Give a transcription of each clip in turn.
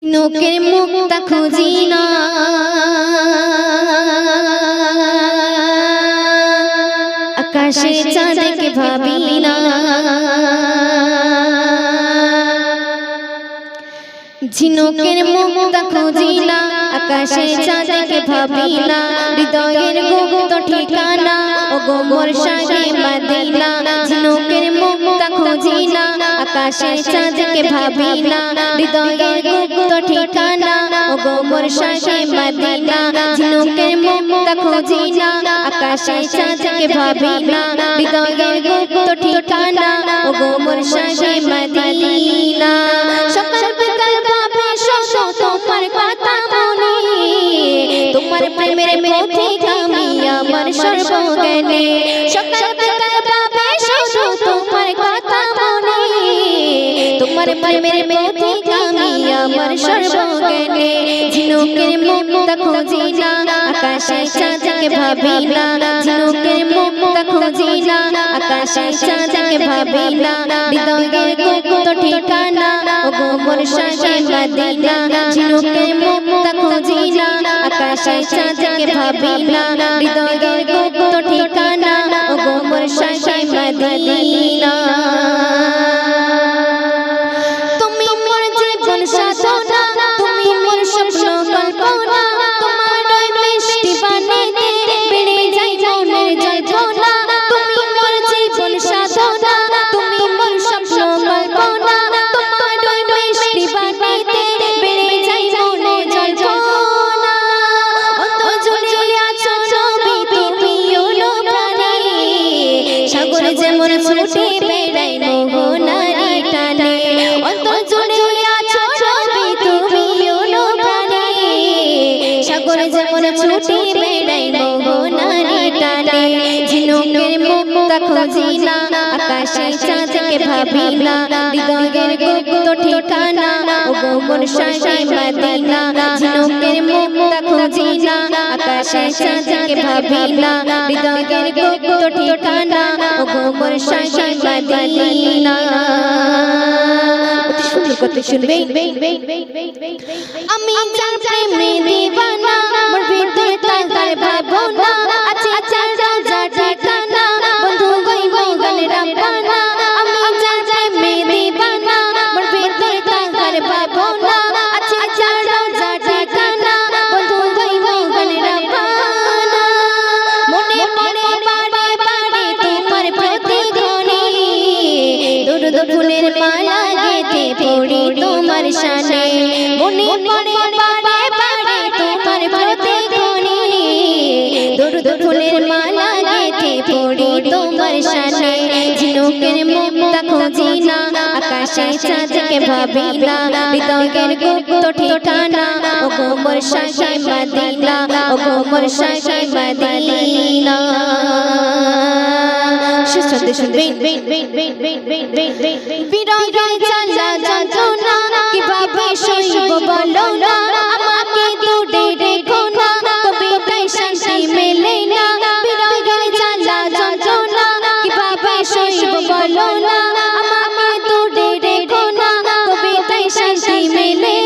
নোকের মুক্তা খুঁজি না, আকাশের চাঁদকে ভাবি না। ঝিনুকের মুক্তা খুঁজি না, আকাশের চাঁদকে ভাবি না। হৃদয়ের গুপ্ত ঠিকানা ও গোমর শাহে মদিনা। ঝিনুকের মুক্তা খুঁজি না, আকাশের চাঁদকে ভাবি না। হৃদয়ের গুপ্ত ঠিকানা ও গোমর শাহে মদিনা। ঝিনুকের মুক্তা খুঁজি না, আকাশের চাঁদকে ভাবি না। হৃদয়ের গুপ্ত ঠিকানা ও গোমর শাহে মদিনা। সকাল বিকাল ভাবে শোনো তোমার কথা মনে, তোমার প্রেমের পথিক আমি আমার সর্বজ্ঞানে। সকাল বিকাল ভাবে শোনো তোমার কথা মনে, তোমার প্রেমের পথিক আমি আমার সর্বজ্ঞানে। ঝিনুকের মুক্তা খুঁজি না, আকাশের চাঁদকে ভাবি না। ঝিনুকের মুক্তা খুঁজি না, আকাশের চাঁদকে ভাবি না। হৃদয়ের গুপ্ত ঠিকানা ও গোমর শাহে মদিনা। ঝিনুকের মুক্তা খুঁজি না, আকাশের চাঁদকে ভাবি না। হৃদয়ের গুপ্ত ঠিকানা ও গোমর শাহে মদিনা। তুমি মোর জীবন সাধনা, তুমি মোর স্বপ্ন কল্পনা। তোমার ওই মিষ্টি বাণীতে বেড়ে যায় মনের জল্পনা। তুমি মোর জীবন সাধনা, তুমি মোর স্বপ্ন কল্পনা। তোমার ওই মিষ্টি বাণীতে বেড়ে যায় মনের জল্পনা। অন্ত জুড়ে আছো নবী তুমি অনুপ্রাণী, সাগর যেমন ছুটে বেড়ায় মোহনারি টানে। অন্ত জুড়ে আছো নবী তুমি অনুপ্রাণী, সাগর যেমন ছুটে বেড়ায় মোহনারি টানে। ঝিনুকের মুক্তা খুঁজি না, আকাশের চাঁদকে ভাবি না। হৃদয়ের গুপ্ত ঠিকানা ও গোমর শাহে মদিনা। ঝিনুকের মুক্তা খুঁজি না, আকাশের চাঁদকে ভাবি না। হৃদয়ের গুপ্ত ঠিকানা ও গোমর শাহে মদিনা। অতি সুন্দর কথা শুনবেন। আমি যার প্রেমে দিওয়ানা, মোর ভিতরে তার ভাবনা। আছে যার রাজা ঠিকানা, বন্ধু গই মোগল রাব্বানা। আমি যার প্রেমে দিওয়ানা, মোর ভিতরে তার ভাবনা। আছে যার রাজা ঠিকানা, বন্ধু গই মোগল রাব্বানা। মনে পড়ে বারে বারে তোমার প্রতিধ্বনি, দুরুদ ফুলের মালা গেঁথে পড়ি তোমার শানে। মনে পড়ে বারে বারে তোমার প্রতিধ্বনি, দুরুদ ফুলের মালা গেঁথে পড়ি তোমার শানে। ঝিনুকের মুক্তা খুঁজি না, আকাশের চাঁদকে ভাবি না। হৃদয়ের গুপ্ত ঠিকানা ও গোমর শাহে মদিনা। ও গোমর শাহে মদিনা। সুন্দর শুনবেন। বিরহে জ্বালা যন্ত্রণা কিভাবে সইব বলো না। আমাকে দূরে রেখো না, তবে তাই শান্তি মেলে না। বিরহে জ্বালা যন্ত্রণা কিভাবে সইব বলো না। আমাকে দূরে রেখো না, তবে তাই শান্তি মেলে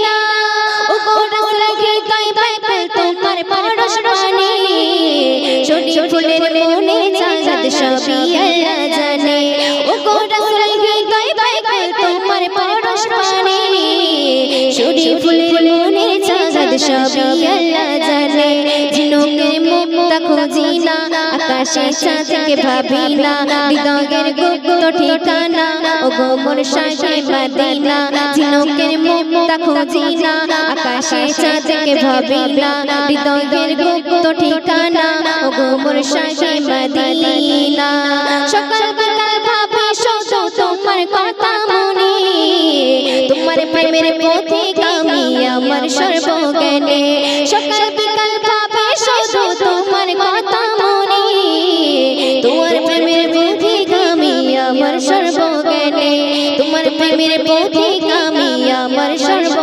না। ও গোরস লাগে গায়ে বাইবেল তোমার পরশ পানি, ছোটি ফুলের মনে চাঁদ সবই আল্লাহ জানে। ও গোরস লাগে গায়ে বাইবেল তোমার পরশ পানি, ছোটি ফুলের মনে চাঁদ সবই আল্লাহ জানে। ঝিনুকের মুক্তা খুঁজি না, আকাশের চাঁদকে ভাবি না। হৃদয়ের গুপ্ত ঠিকানা ও গোমর শাহে মদিনা। ঝিনুকের মুক্তা খুঁজি না, আকাশের চাঁদকে ভাবি না। হৃদয়ের গুপ্ত ঠিকানা ও গোমর শাহে মদিনা। সকাল বিকাল ভাবে শোনো তোমার কথা মনে, তোমার প্রেমের পথিক আমি আমার সর্বজ্ঞানে। সকাল বিকাল ভাবে শোনো তোমার কথা মনে, তোমার প্রেমের পথিক আমি আমার সর্বজ্ঞানে। তোমার প্রেমের পথিক আমি আমার সর্ব